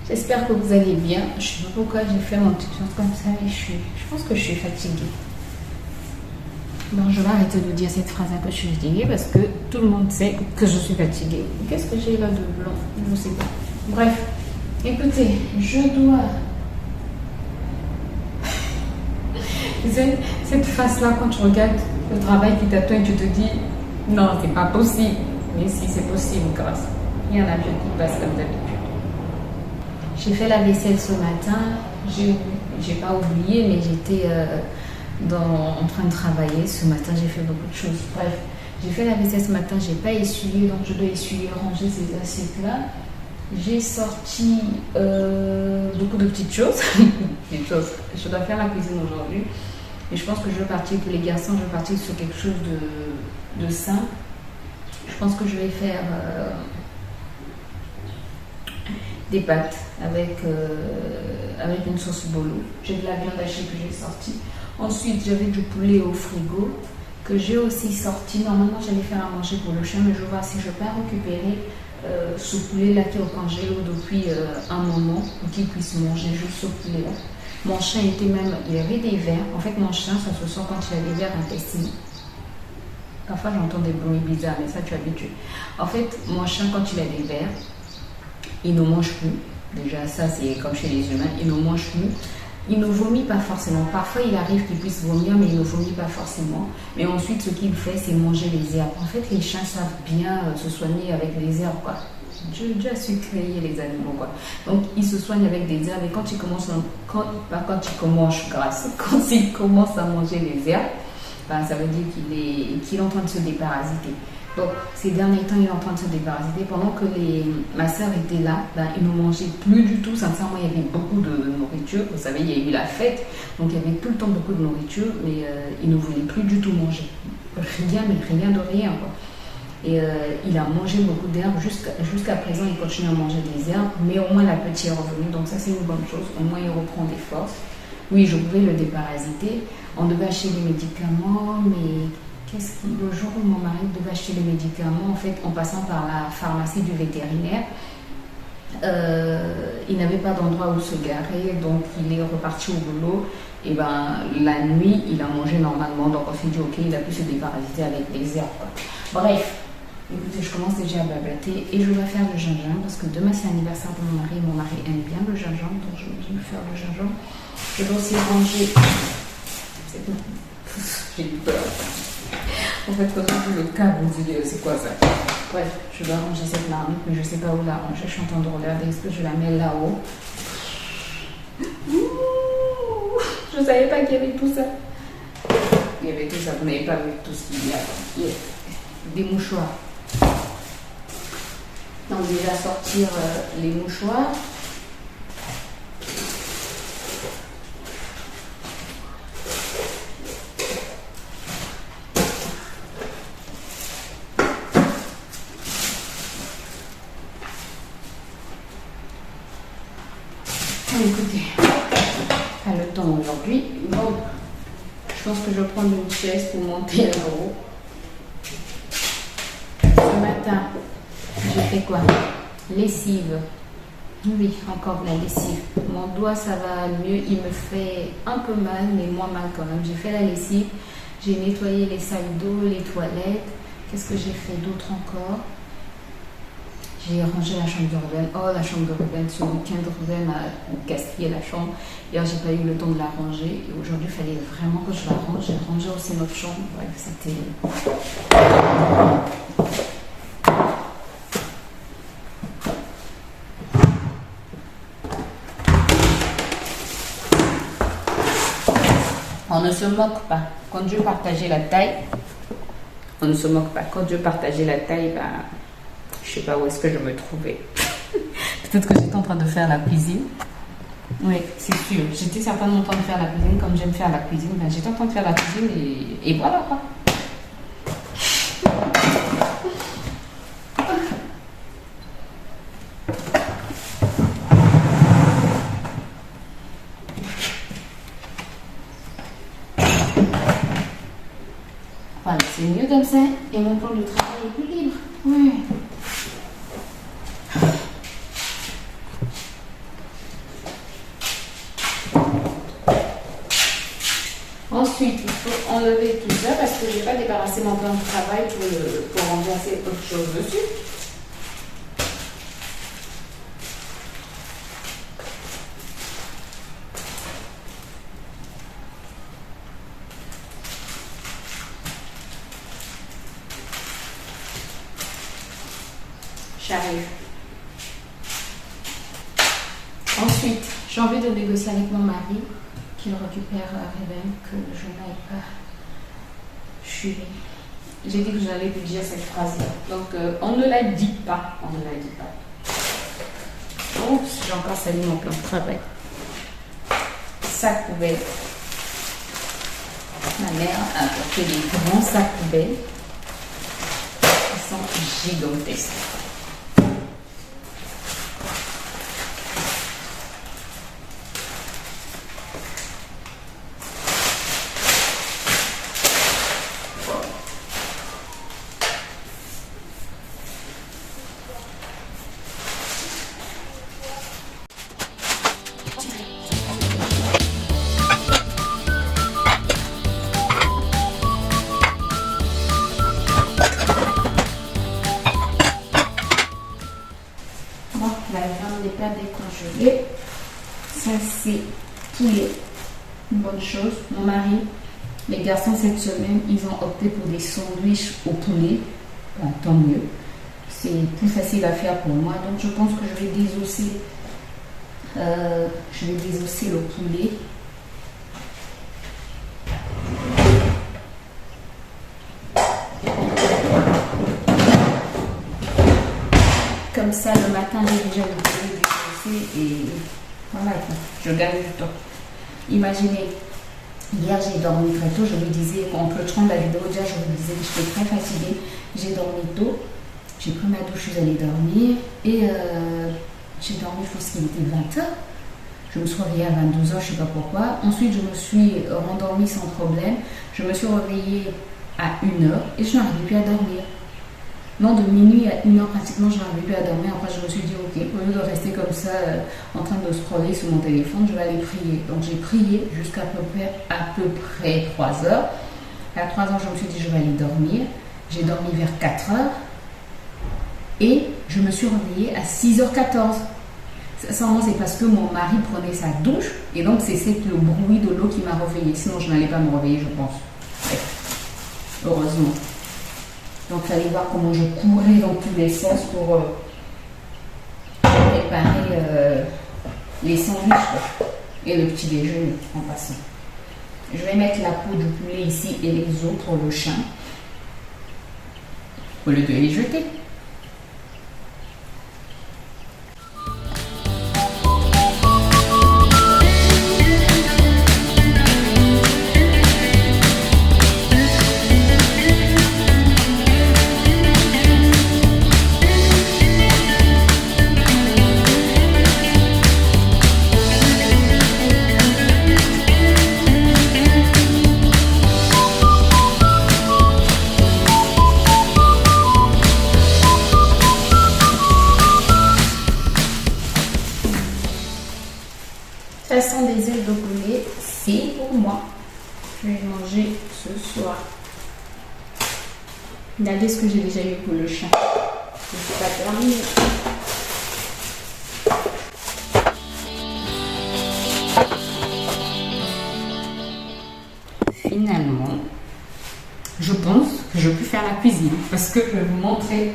J'espère que vous allez bien. Je ne sais pas pourquoi j'ai fait mon petit chose comme ça, mais je pense que je suis fatiguée. Bon, je vais arrêter de dire cette phrase que je suis fatiguée parce que tout le monde sait que je suis fatiguée. Qu'est-ce que j'ai là de blanc? Je ne sais pas. Bref, écoutez, je dois... Cette face-là, quand tu regardes le travail qui t'attend et tu te dis non, c'est pas possible. Mais si, c'est possible, grâce. Il y en a qui passent comme d'habitude. J'ai fait la vaisselle ce matin. J'ai pas oublié, mais j'étais en train de travailler. Ce matin, j'ai fait beaucoup de choses. Bref, j'ai fait la vaisselle ce matin. J'ai pas essuyé, donc je dois essuyer, ranger ces assiettes-là. J'ai sorti beaucoup de petites choses. Je dois faire la cuisine aujourd'hui. Et je pense que je vais partir pour les garçons. Je vais partir sur quelque chose de sain. Je pense que je vais faire des pâtes avec une sauce bolo. J'ai de la viande hachée que j'ai sortie. Ensuite, j'avais du poulet au frigo que j'ai aussi sorti. Normalement, j'allais faire à manger pour le chien, mais je vais voir si je peux récupérer ce poulet-là qui est au congélo depuis un moment pour qu'il puisse manger juste ce poulet-là. Mon chien était même, il avait des vers. En fait, mon chien, ça se sent quand il a des vers intestinaux. Parfois, j'entends des bruits bizarres, mais ça, tu es habitué. En fait, mon chien, quand il a des vers, il ne mange plus. Déjà, ça, c'est comme chez les humains, il ne mange plus. Il ne vomit pas forcément. Parfois, il arrive qu'il puisse vomir, mais il ne vomit pas forcément. Mais ensuite, ce qu'il fait, c'est manger les herbes. En fait, les chiens savent bien se soigner avec les herbes, quoi. Dieu a su créer les animaux, quoi. Donc, il se soigne avec des herbes. Et quand il commence à manger les herbes, ben, ça veut dire qu'il est en train de se déparasiter. Donc, ces derniers temps, il est en train de se déparasiter. Pendant que ma soeur était là, ben, il ne mangeait plus du tout. Sincèrement, il y avait beaucoup de nourriture. Vous savez, il y a eu la fête. Donc, il y avait tout le temps beaucoup de nourriture. Mais il ne voulait plus du tout manger. Rien, mais rien de rien, quoi. Et il a mangé beaucoup d'herbes. Jusqu'à présent, il continue à manger des herbes. Mais au moins, la petite est revenue. Donc, ça, c'est une bonne chose. Au moins, il reprend des forces. Oui, je pouvais le déparasiter. On devait acheter des médicaments, mais... Le jour où mon mari devait acheter les médicaments, en fait, en passant par la pharmacie du vétérinaire, il n'avait pas d'endroit où se garer, donc il est reparti au boulot. Et ben, la nuit, il a mangé normalement, donc on s'est dit, ok, il a pu se déparasiter avec des herbes, quoi. Bref, écoutez, je commence déjà à blablater et je vais faire le gingembre parce que demain c'est l'anniversaire de mon mari. Mon mari aime bien le gingembre, donc je vais faire le gingembre. Je dois aussi ranger. J'ai eu peur. En fait, quand on vu le câble, on dit c'est quoi ça? Bref, je dois ranger cette marmite, mais je ne sais pas où la ranger. Je suis en train de regarder, est-ce que je la mets là-haut? Je ne savais pas qu'il y avait tout ça. Il y avait tout ça, vous n'avez pas vu tout ce qu'il y a. Yeah. Des mouchoirs. Donc, déjà sortir les mouchoirs. Écoutez, pas le temps aujourd'hui. Bon, je pense que je vais prendre une chaise pour monter là-haut. Ce matin, j'ai fait quoi? Lessive. Oui, encore de la lessive. Mon doigt, ça va mieux. Il me fait un peu mal, mais moins mal quand même. J'ai fait la lessive. J'ai nettoyé les salles d'eau, les toilettes. Qu'est-ce que j'ai fait d'autre encore? J'ai rangé la chambre de Ruben. Oh, la chambre de Ruben, ce week-end, Ruben a gaspillé la chambre. Hier, j'ai pas eu le temps de la ranger. Et aujourd'hui, il fallait vraiment que je la range. J'ai rangé aussi notre chambre. Bref, c'était... On ne se moque pas. Quand Dieu partageait la taille, on ne se moque pas. Quand Dieu partageait la taille, ben... Je sais pas où est-ce que je me trouvais. Peut-être que j'étais en train de faire la cuisine. Oui, c'est sûr. J'étais certainement en train de faire la cuisine comme j'aime faire la cuisine. Ben, j'étais en train de faire la cuisine et voilà quoi. Voilà, c'est mieux comme ça. Et mon plan de travail est plus libre. Oui. Ensuite, il faut enlever tout ça parce que je n'ai pas débarrassé mon plan de travail pour remplacer autre chose dessus. J'arrive. Ensuite, j'ai envie de négocier avec mon mari qu'il récupère Reben, que je n'aille pas. J'ai dit que j'allais lui dire cette phrase-là. Donc, on ne la dit pas. On ne la dit pas. Oups, j'ai encore sali mon plan de travail. Sac poubelle. Ma mère a apporté des grands sacs poubelles. Ils sont gigantesques. La viande n'est pas décongelée. Ça, c'est poulet. Une bonne chose. Mon mari, les garçons, cette semaine, ils ont opté pour des sandwichs au poulet. Bon, tant mieux. C'est plus facile à faire pour moi. Donc, je pense que je vais désosser le poulet. Comme ça, le matin, j'ai déjà le poulet désossé et voilà, je gagne du temps. Imaginez, hier j'ai dormi très tôt, je me disais, entre le temps de la vidéo, déjà je me disais que j'étais très fatiguée, j'ai dormi tôt, j'ai pris ma douche, je suis allée dormir et j'ai dormi, je pense qu'il était 20h. Je me suis réveillée à 22h, je ne sais pas pourquoi. Ensuite, je me suis rendormie sans problème. Je me suis réveillée à 1h et je n'arrivais plus à dormir. Non, de minuit à 1h pratiquement, je n'arrivais plus à dormir. Après, je me suis dit, ok, au lieu de rester comme ça, en train de scroller sur mon téléphone, je vais aller prier. Donc, j'ai prié jusqu'à à peu près 3h. À 3h, je me suis dit, je vais aller dormir. J'ai dormi vers 4h. Et je me suis réveillée à 6h14. Sincèrement, c'est parce que mon mari prenait sa douche. Et donc, c'est le bruit de l'eau qui m'a réveillée. Sinon, je n'allais pas me réveiller, je pense. Ouais. Heureusement. Donc, il fallait voir comment je courais dans tous les sens pour préparer les sandwichs et le petit déjeuner en passant. Je vais mettre la peau du poulet ici et les os pour le chien au lieu de les jeter. Ça sent des ailes de poulet, c'est pour moi. Je vais manger ce soir. Regardez ce que j'ai déjà eu pour le chat. Je ne suis pas terminée. Finalement, je pense que je peux faire la cuisine parce que je vais vous montrer.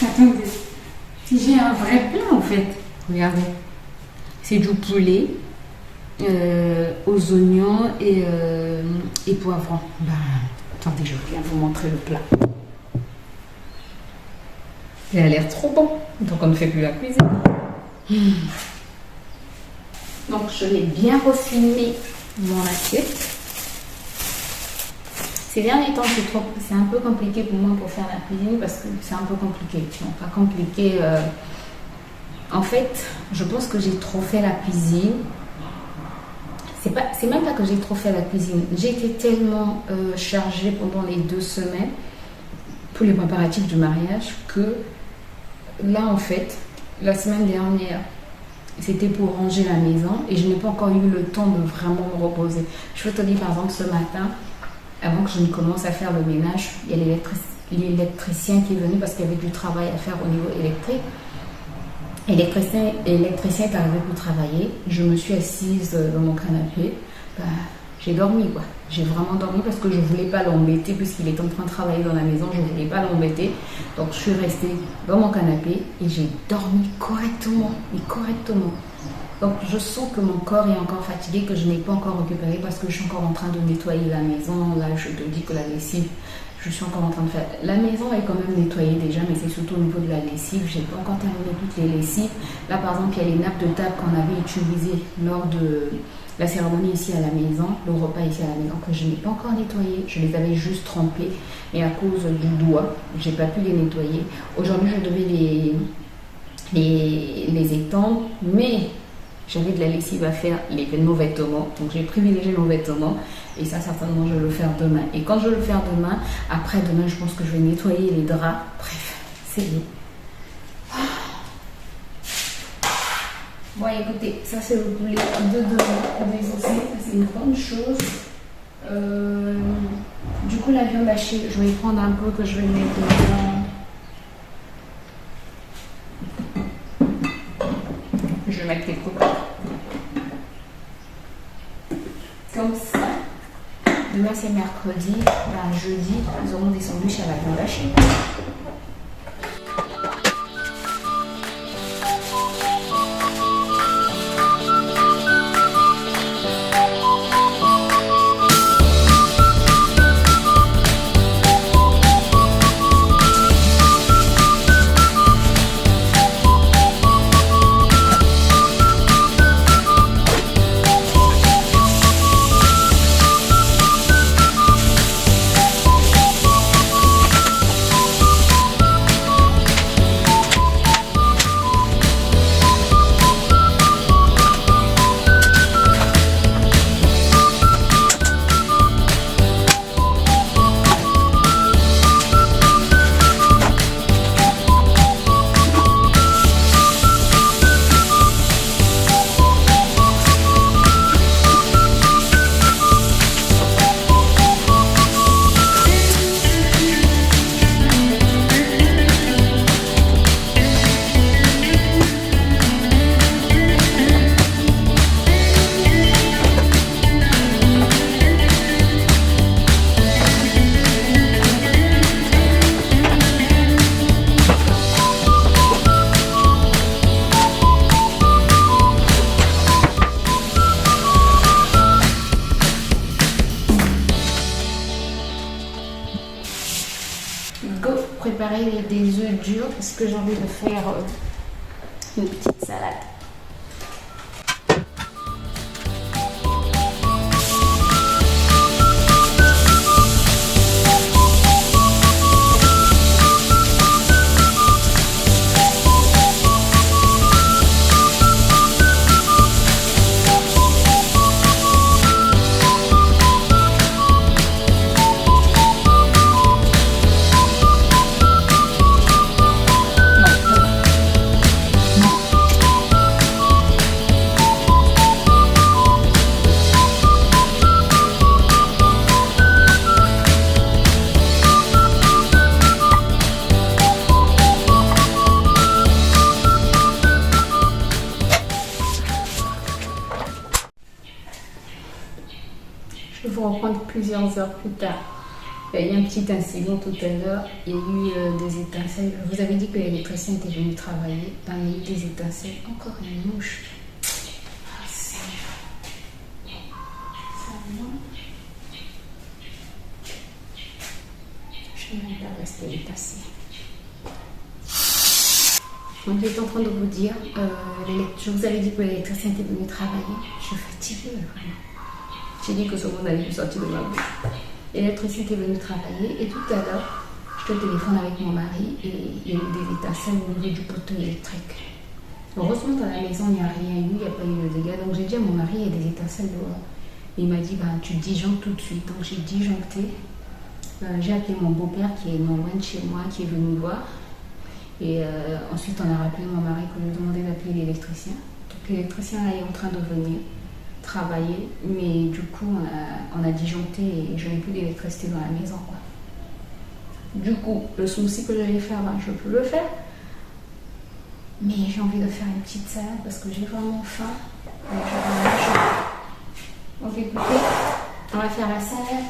Attendez, j'ai un vrai plat en fait. Regardez, c'est du poulet aux oignons et poivrons. Attendez, je viens vous montrer le plat. Il a l'air trop bon. Donc on ne fait plus la cuisine. Donc je vais bien refiner mon assiette. Ces derniers temps, c'est un peu compliqué pour moi pour faire la cuisine parce que c'est un peu compliqué. Non, pas compliqué. En fait, je pense que j'ai trop fait la cuisine. C'est même pas que j'ai trop fait la cuisine. J'ai été tellement chargée pendant les 2 semaines pour les préparatifs du mariage que là, en fait, la semaine dernière, c'était pour ranger la maison et je n'ai pas encore eu le temps de vraiment me reposer. Je peux te dire par exemple ce matin, avant que je ne commence à faire le ménage, il y a l'électricien qui est venu parce qu'il y avait du travail à faire au niveau électrique. L'électricien est arrivé pour travailler. Je me suis assise dans mon canapé. J'ai dormi quoi. J'ai vraiment dormi parce que je ne voulais pas l'embêter puisqu'il est en train de travailler dans la maison. Je ne voulais pas l'embêter. Donc je suis restée dans mon canapé et j'ai dormi correctement. Donc je sens que mon corps est encore fatigué, que je n'ai pas encore récupéré parce que je suis encore en train de nettoyer la maison. Là je te dis que la lessive, je suis encore en train de faire. La maison est quand même nettoyée déjà, mais c'est surtout au niveau de la lessive. Je n'ai pas encore terminé toutes les lessives. Là par exemple, il y a les nappes de table qu'on avait utilisées lors de la cérémonie ici à la maison, le repas ici à la maison, que je n'ai pas encore nettoyé. Je les avais juste trempées, mais à cause du doigt, je n'ai pas pu les nettoyer. Aujourd'hui, je devais les étendre, mais j'avais de la lessive à faire, nos vêtements. Donc j'ai privilégié nos vêtements et ça certainement je vais le faire demain. Et quand je vais le faire demain, après demain je pense que je vais nettoyer les draps. Bref, c'est bon. Bon écoutez, ça c'est le poulet de demain. C'est une bonne chose. Du coup la viande hachée, je vais y prendre un peu que je vais mettre dedans. Je vais mettre les copeaux. Comme ça. Demain c'est mercredi. Jeudi, nous aurons des sandwichs à la viande hachée. Préparer des œufs durs parce que j'ai envie de faire une petite salade. Je vais vous reprendre plusieurs heures plus tard. Il y a eu un petit incident tout à l'heure. Il y a eu des étincelles. Je vous avais dit que l'électricien était venu travailler. Il y a eu des étincelles. Encore une mouche. Ah, Seigneur. Je ne vais pas rester dépassée. Donc, j'étais en train de vous dire, je vous avais dit que l'électricien était venu travailler. Je suis fatiguée, vraiment. J'ai dit que ce mot n'allait plus sortir de ma bouche. L'électricien était venu travailler et tout à l'heure, je te téléphone avec mon mari et il y a eu des étincelles au niveau du poteau électrique. Heureusement, dans la maison, il n'y a rien eu, il n'y a pas eu de dégâts. Donc, j'ai dit à mon mari, il y a des étincelles dehors. Et il m'a dit, tu disjonctes tout de suite. Donc, j'ai disjoncté. J'ai appelé mon beau-père qui est non loin de chez moi, qui est venu voir. Et ensuite, on a rappelé mon mari pour lui demander d'appeler l'électricien. Donc, l'électricien là est en train de venir travailler, mais du coup on a disjoncté et je n'ai plus d'électricité dans la maison, quoi. Du coup, le smoothie que j'allais faire, ben, je peux le faire, mais j'ai envie de faire une petite salade parce que j'ai vraiment faim. Donc écoutez, on va faire la salade.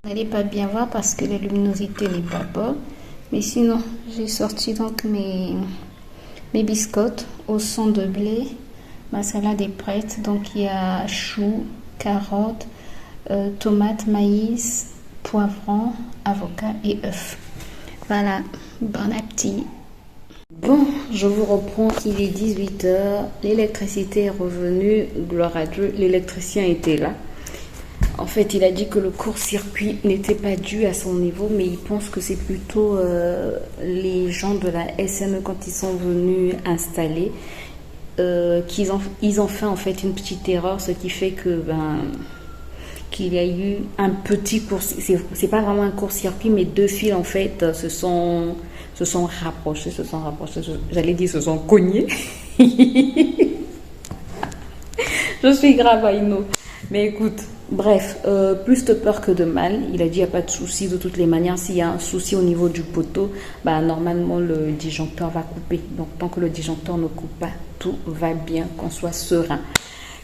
N'allez pas bien voir parce que la luminosité n'est pas bonne, mais sinon j'ai sorti donc mes biscottes au son de blé. Ma salade est prête, donc il y a choux, carottes, tomates, maïs, poivrons, avocat et œufs. Voilà, bon appétit. Bon, je vous reprends, il est 18h, l'électricité est revenue, gloire à Dieu, l'électricien était là. En fait, il a dit que le court-circuit n'était pas dû à son niveau, mais il pense que c'est plutôt les gens de la SNE quand ils sont venus installer, ils ont fait en fait une petite erreur, ce qui fait que qu'il y a eu un petit court-circuit. C'est pas vraiment un court-circuit, mais deux fils en fait se sont rapprochés, j'allais dire se sont cognés. Je suis grave à Ino. Mais écoute, bref, plus de peur que de mal. Il a dit il n'y a pas de souci. De toutes les manières, s'il y a un souci au niveau du poteau, normalement le disjoncteur va couper. Donc tant que le disjoncteur ne coupe pas, tout va bien, qu'on soit serein.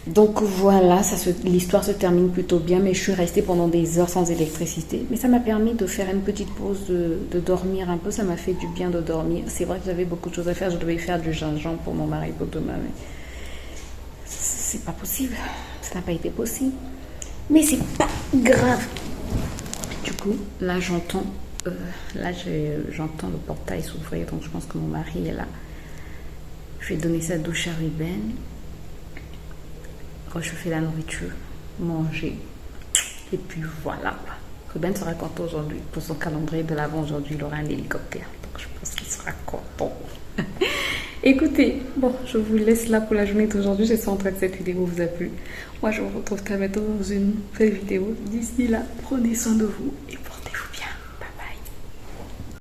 Donc voilà, l'histoire se termine plutôt bien, mais je suis restée pendant des heures sans électricité. Mais ça m'a permis de faire une petite pause, de dormir un peu. Ça m'a fait du bien de dormir. C'est vrai que j'avais beaucoup de choses à faire. Je devais faire du gingembre pour mon mari pour demain, mais c'est pas possible. Ça n'a pas été possible. Mais c'est pas grave. Du coup, là j'entends le portail s'ouvrir, donc je pense que mon mari est là. Je vais donner sa douche à Ruben, réchauffer la nourriture, manger, et puis voilà. Ruben sera content aujourd'hui. Pour son calendrier de l'avant aujourd'hui, il aura un hélicoptère, donc je pense qu'il sera content. Écoutez, bon, je vous laisse là pour la journée d'aujourd'hui. J'espère que cette vidéo vous a plu. Moi, je vous retrouve très bientôt dans une nouvelle vidéo. D'ici là, prenez soin de vous et